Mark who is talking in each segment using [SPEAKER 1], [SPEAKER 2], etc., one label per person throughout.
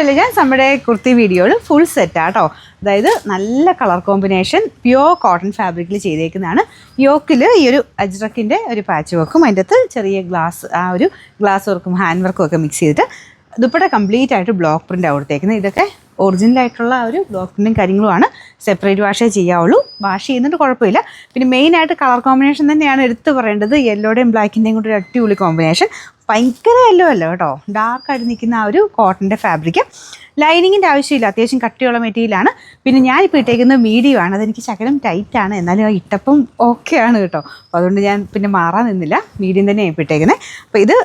[SPEAKER 1] Elegance നമ്മുടെ കുർത്തി വീഡിയോയിൽ full സെറ്റാട്ടോ. അതായത് നല്ല കളർ കോമ്പിനേഷൻ പ്യുവർ കോട്ടൺ ഫാബ്രിക്കിൽ ചെയ്തേക്കുന്നതാണ്. യോക്കിൽ ഈ ഒരു അജ്രക്കിൻ്റെ ഒരു പാച്ച് വർക്കും അതിൻ്റെ അകത്ത് ചെറിയ ഗ്ലാസ് വർക്കും ഹാൻഡ് വർക്കും ഒക്കെ മിക്സ് ചെയ്തിട്ട് ദുപ്പട്ട കംപ്ലീറ്റ് ആയിട്ട് ബ്ലോക്ക് പ്രിൻ്റ് കൊടുത്തേക്കുന്നത്. ഇതൊക്കെ ഒറിജിനലായിട്ടുള്ള ഒരു ബ്ലോക്ക് പ്രിൻറ്റും കാര്യങ്ങളുമാണ്. സെപ്പറേറ്റ് വാഷേ ചെയ്യാവുള്ളൂ. വാഷ് ചെയ്യുന്നുണ്ട് കുഴപ്പമില്ല. പിന്നെ മെയിനായിട്ട് കളർ കോമ്പിനേഷൻ തന്നെയാണ് എടുത്ത് പറയേണ്ടത്. യെല്ലോയുടെയും ബ്ലാക്കിൻ്റെയും കൂടി ഒരു അടിപൊളി കോമ്പിനേഷൻ. ഭയങ്കര യെല്ലോ അല്ല കേട്ടോ, ഡാർക്കായിട്ട് നിൽക്കുന്ന ആ ഒരു കോട്ടൻ്റെ ഫാബ്രിക്ക്. ലൈനിങ്ങിൻ്റെ ആവശ്യമില്ല, അത്യാവശ്യം കട്ടിയുള്ള മെറ്റീരിയലാണ്. പിന്നെ ഞാനിപ്പോൾ ഇട്ടേക്കുന്നത് മീഡിയം ആണ്. അതെനിക്ക് ശകലം ടൈറ്റാണ്, എന്നാലും ഇട്ടപ്പം ഓക്കെയാണ് കേട്ടോ. അപ്പോൾ അതുകൊണ്ട് ഞാൻ പിന്നെ മാറാൻ നിന്നില്ല, മീഡിയം തന്നെയാണ് ഇപ്പോൾ ഇട്ടേക്കുന്നത്. അപ്പോൾ ഇത്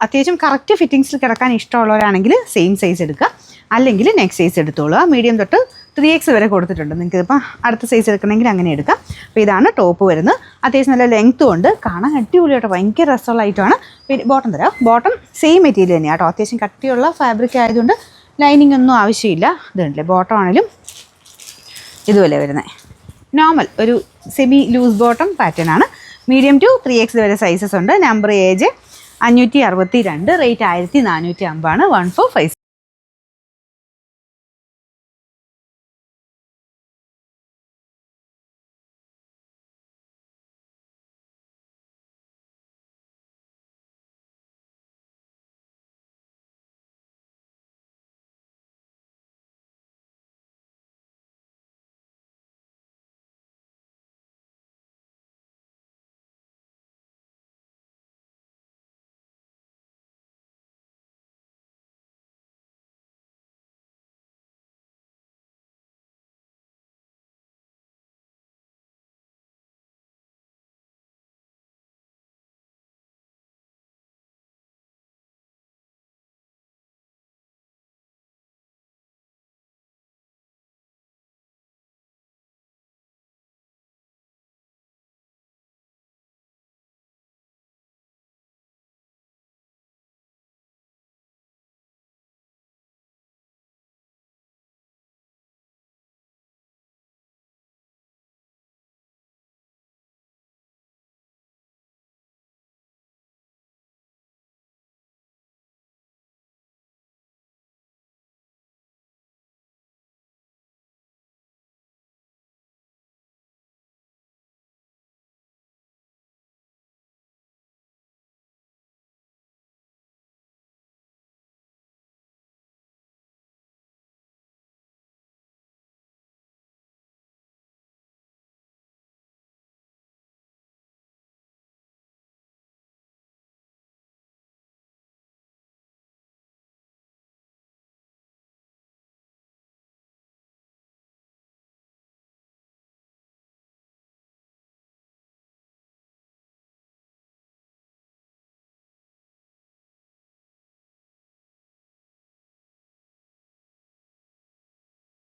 [SPEAKER 1] അത്യാവശ്യം കറക്റ്റ് ഫിറ്റിങ്സിൽ കിടക്കാൻ ഇഷ്ടമുള്ളവരാണെങ്കിൽ സെയിം സൈസ് എടുക്കുക, അല്ലെങ്കിൽ നെക്സ്റ്റ് സൈസ് എടുത്തോളുക. മീഡിയം തൊട്ട് 3X വരെ കൊടുത്തിട്ടുണ്ട്. നിങ്ങൾക്ക് ഇപ്പം അടുത്ത സൈസ് എടുക്കണമെങ്കിൽ അങ്ങനെ എടുക്കാം. അപ്പോൾ ഇതാണ് ടോപ്പ് വരുന്നത്. അത്യാവശ്യം നല്ല ലെങ്ത്തും ഉണ്ട്, കാണാൻ അടിപൊളിയായിട്ട് ഭയങ്കര രസമുള്ള ഐറ്റമാണ്. പിന്നെ ബോട്ടം തരാം. ബോട്ടം സെയിം മെറ്റീരിയൽ തന്നെയാണ് കേട്ടോ. അത്യാവശ്യം കട്ടിയുള്ള ഫാബ്രിക് ആയതുകൊണ്ട് ലൈനിങ് ഒന്നും ആവശ്യമില്ല. ഇതുണ്ടല്ലേ, ബോട്ടം ആണെങ്കിലും ഇതുപോലെ വരുന്നത് നോർമൽ ഒരു സെമി ലൂസ് ബോട്ടം പാറ്റേൺ ആണ്. മീഡിയം ടു 3X വരെ സൈസസ് ഉണ്ട്. നമ്പർ AJ 562, റേറ്റ് 1450 ആണ്. 1456.